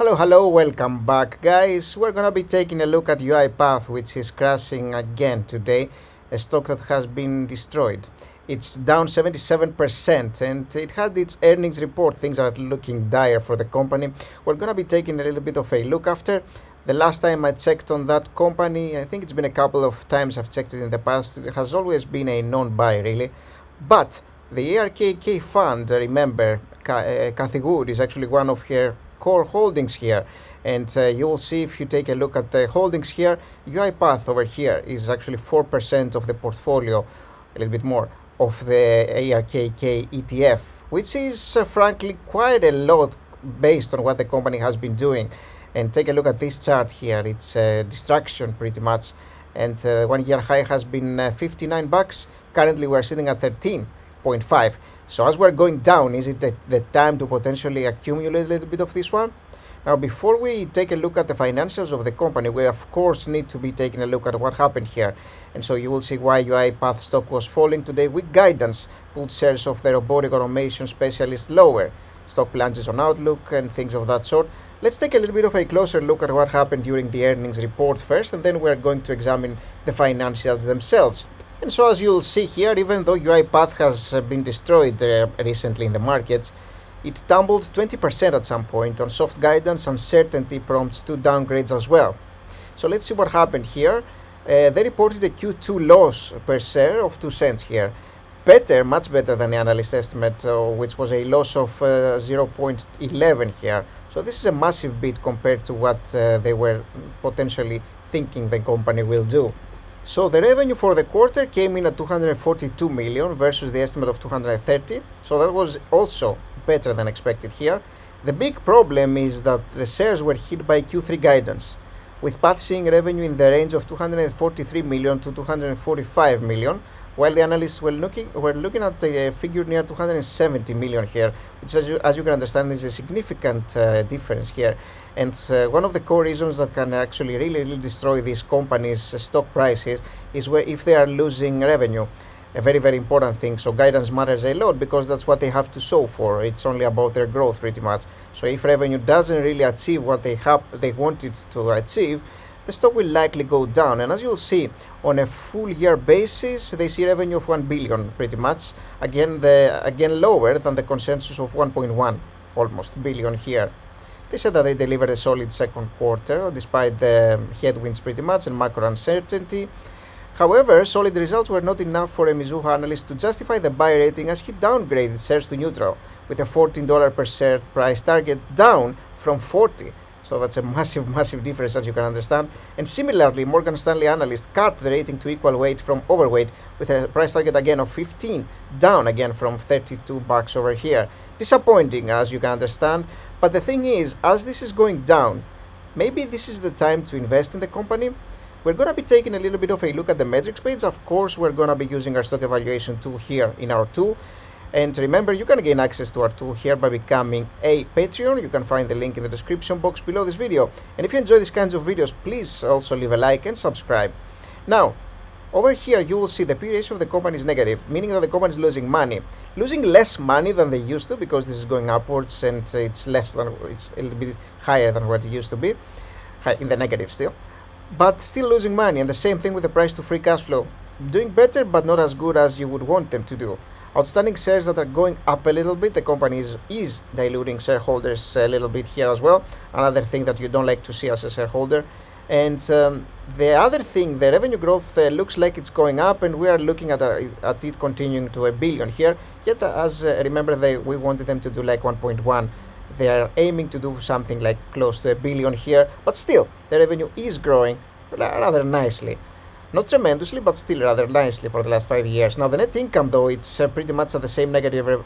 Hello, welcome back, guys. We're gonna be taking a look at UIPath, which is crashing again today, a stock that has been destroyed. It's down 77% and it had its earnings report. Things are looking dire for the company. We're gonna be taking a little bit of a look after. The last time I checked on that company, I think it's been a couple of times I've checked it in the past, it has always been a non-buy really. But the ARKK fund, remember, Cathie Wood is actually one of her core holdings here, and you will see if you take a look at the holdings here, UIPath over here is actually 4% of the portfolio, a little bit more, of the ARKK ETF, which is frankly quite a lot based on what the company has been doing. And take a look at this chart here, it's destruction pretty much, and 1 year high has been 59 bucks. Currently we're sitting at 13.5. So as we're going down, is it the time to potentially accumulate a little bit of this one? Now, before we take a look at the financials of the company, we of course need to be taking a look at what happened here. And so you will see why UiPath stock was falling today. Weak guidance put shares of the robotic automation specialist lower. Stock plunges on outlook and things of that sort. Let's take a little bit of a closer look at what happened during the earnings report first, and then we're going to examine the financials themselves. And so as you'll see here, even though UiPath has been destroyed recently in the markets, it tumbled 20% at some point on soft guidance. Uncertainty prompts 2 downgrades as well. So let's see what happened here. They reported a Q2 loss per share of 2 cents here. Better, much better than the analyst estimate, which was a loss of 0.11 here. So this is a massive beat compared to what they were potentially thinking the company will do. So the revenue for the quarter came in at 242 million versus the estimate of 230. So that was also better than expected here. The big problem is that the shares were hit by Q3 guidance, with Path seeing revenue in the range of 243 million to 245 million, while the analysts were looking at a figure near 270 million here, which as you can understand is a significant difference here. And one of the core reasons that can actually really destroy these companies' stock prices is if they are losing revenue. A very important thing. So guidance matters a lot because that's what they have to show for. It's only about their growth pretty much. So if revenue doesn't really achieve what they wanted to achieve, the stock will likely go down. And as you'll see, on a full year basis, they see revenue of 1 billion pretty much. Again lower than the consensus of 1.1 almost billion here. They said that they delivered a solid second quarter despite the headwinds pretty much and macro uncertainty. However, solid results were not enough for a Mizuho analyst to justify the buy rating, as he downgraded shares to neutral with a $14 per share price target down from 40. So that's a massive difference, as you can understand. And similarly, Morgan Stanley analyst cut the rating to equal weight from overweight with a price target again of 15, down again from 32 bucks over here. Disappointing, as you can understand. But the thing is, as this is going down, maybe this is the time to invest in the company. We're going to be taking a little bit of a look at the metrics page. Of course, we're going to be using our stock evaluation tool here in our tool. And remember, you can gain access to our tool here by becoming a Patreon. You can find the link in the description box below this video. And if you enjoy these kinds of videos, please also leave a like and subscribe. Now, over here, you will see the P ratio of the company is negative, meaning that the company is losing money. Losing less money than they used to because this is going upwards and it's a little bit higher than what it used to be, in the negative still. But still losing money, and the same thing with the price to free cash flow. Doing better, but not as good as you would want them to do. Outstanding shares that are going up a little bit. The company is diluting shareholders a little bit here as well. Another thing that you don't like to see as a shareholder. And the other thing, the revenue growth looks like it's going up, and we are looking at it continuing to $1 billion here. Yet, as remember, we wanted them to do like 1.1. They are aiming to do something like close to $1 billion here, but still, the revenue is growing rather nicely. Not tremendously, but still rather nicely for the last 5 years. Now, the net income, though, it's pretty much at the same negative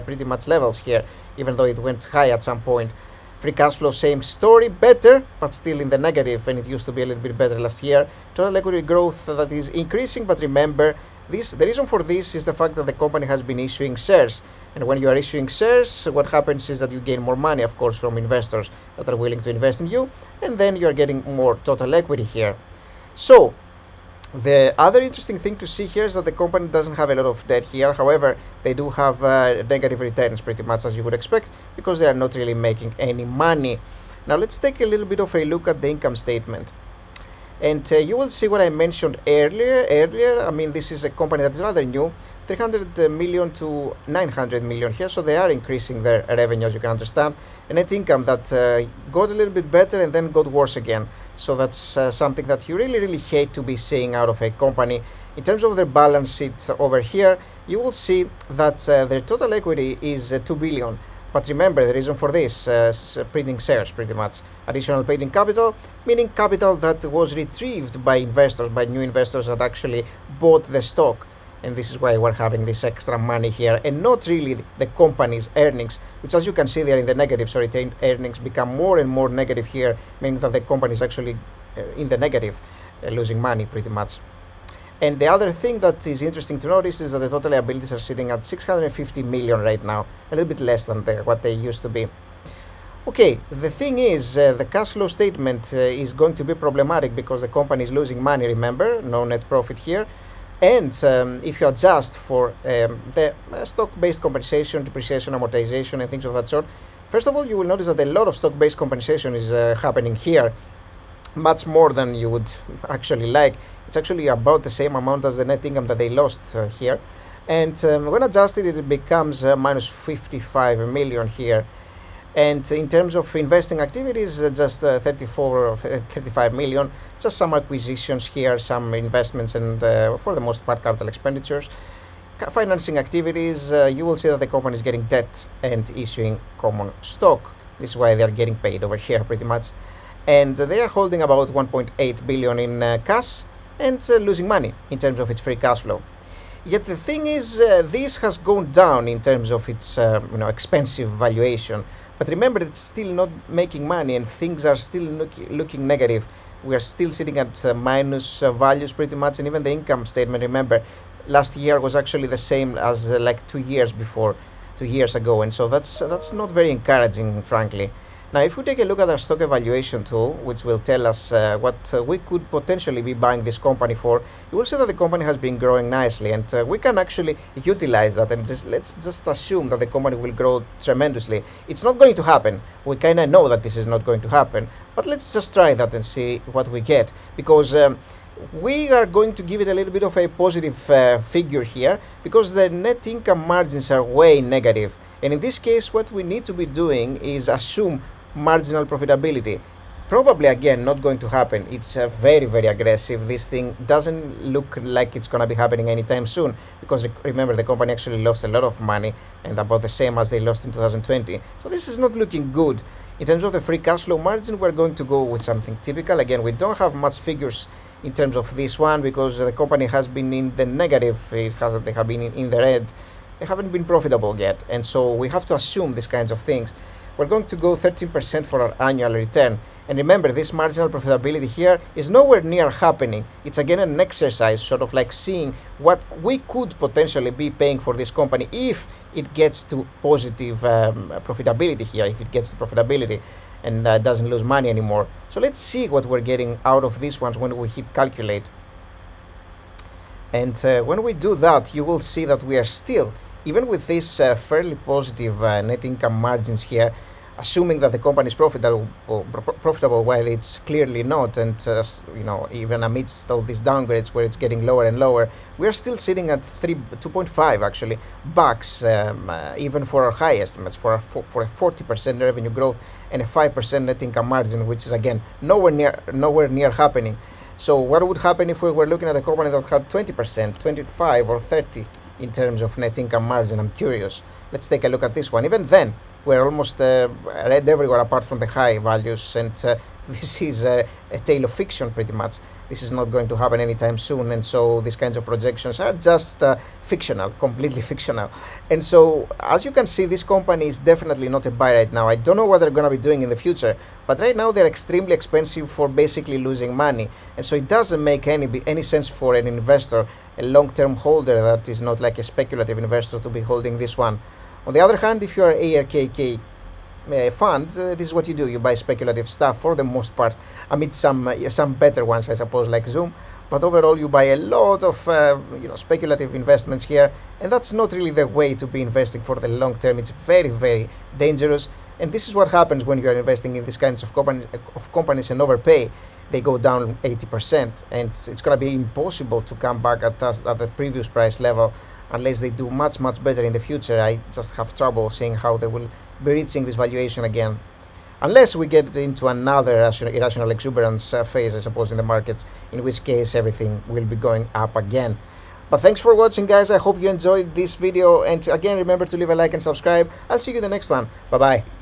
pretty much levels here, even though it went high at some point. Free cash flow, same story, better, but still in the negative, and it used to be a little bit better last year. Total equity growth that is increasing, but remember, the reason for this is the fact that the company has been issuing shares. And when you are issuing shares, what happens is that you gain more money, of course, from investors that are willing to invest in you, and then you are getting more total equity here. So, The other interesting thing to see here is that the company doesn't have a lot of debt here. However, they do have negative returns, pretty much as you would expect, because they are not really making any money. Now let's take a little bit of a look at the income statement. And you will see what I mentioned earlier. I mean, this is a company that is rather new, 300 million to 900 million here, so they are increasing their revenue, as you can understand. A net income that got a little bit better and then got worse again. So that's something that you really hate to be seeing out of a company. In terms of their balance sheet over here, you will see that their total equity is 2 billion. But remember, the reason for this, printing shares pretty much. Additional paid in capital, meaning capital that was retrieved by investors, by new investors that actually bought the stock. And this is why we're having this extra money here, and not really the company's earnings, which, as you can see, they are in the negative. So retained earnings become more and more negative here, meaning that the company is actually in the negative, losing money pretty much. And the other thing that is interesting to notice is that the total liabilities are sitting at 650 million right now, a little bit less than what they used to be. Okay, the thing is, the cash flow statement is going to be problematic because the company is losing money, remember, no net profit here. And if you adjust for the stock-based compensation, depreciation, amortization, and things of that sort, first of all, you will notice that a lot of stock-based compensation is happening here, much more than you would actually like. It's actually about the same amount as the net income that they lost here. And when adjusted, it becomes minus 55 million here. And in terms of investing activities, just 34 or 35 million, just some acquisitions here, some investments, and for the most part, capital expenditures. Financing activities, you will see that the company is getting debt and issuing common stock. This is why they are getting paid over here pretty much. And they are holding about 1.8 billion in cash and losing money in terms of its free cash flow. Yet the thing is, this has gone down in terms of its expensive valuation. But remember, it's still not making money and things are still looking negative. We are still sitting at minus values pretty much, and even the income statement, remember, last year was actually the same as like 2 years before, 2 years ago, and so that's not very encouraging, frankly. Now, if we take a look at our stock evaluation tool, which will tell us what we could potentially be buying this company for, you will see that the company has been growing nicely, and we can actually utilize that. And let's just assume that the company will grow tremendously. It's not going to happen. We kind of know that this is not going to happen, but let's just try that and see what we get, because we are going to give it a little bit of a positive figure here, because the net income margins are way negative. And in this case, what we need to be doing is assume marginal profitability. Probably, again, not going to happen. It's very aggressive. This thing doesn't look like it's going to be happening anytime soon, because remember, the company actually lost a lot of money, and about the same as they lost in 2020. So this is not looking good. In terms of the free cash flow margin, we're going to go with something typical. Again, we don't have much figures in terms of this one, because the company has been in the negative. They have been in the red. They haven't been profitable yet, and so we have to assume these kinds of things. We're going to go 13% for our annual return. And remember, this marginal profitability here is nowhere near happening. It's again an exercise, sort of like seeing what we could potentially be paying for this company if it gets to positive profitability here, if it gets to profitability and doesn't lose money anymore. So let's see what we're getting out of these ones when we hit calculate. And when we do that, you will see that we are still, even with these fairly positive net income margins here, assuming that the company is profitable while it's clearly not, and even amidst all these downgrades where it's getting lower and lower, we are still sitting at 2.5 actually bucks, even for our high estimates, for a 40% revenue growth and a 5% net income margin, which is again nowhere near happening. So what would happen if we were looking at a company that had 20%, 25 or 30 in terms of net income margin? I'm curious. Let's take a look at this one. Even then, we're almost red everywhere apart from the high values, and this is a tale of fiction pretty much. This is not going to happen anytime soon, and so these kinds of projections are just fictional, completely fictional. And so, as you can see, this company is definitely not a buy right now. I don't know what they're going to be doing in the future, but right now they're extremely expensive for basically losing money, and so it doesn't make any sense for an investor, a long-term holder that is not like a speculative investor, to be holding this one. On the other hand, if you are ARKK fund, this is what you do. You buy speculative stuff for the most part, amid some better ones, I suppose, like Zoom. but overall you buy a lot of speculative investments here, and that's not really the way to be investing for the long term. It's very, very dangerous, and this is what happens when you are investing in these kinds of companies and overpay. They go down 80%, and it's going to be impossible to come back at the previous price level unless they do much, much better in the future. I just have trouble seeing how they will be reaching this valuation again, unless we get into another irrational exuberance phase, I suppose, in the markets, in which case everything will be going up again. But thanks for watching, guys. I hope you enjoyed this video, and again, remember to leave a like and subscribe. I'll see you in the next one. Bye bye.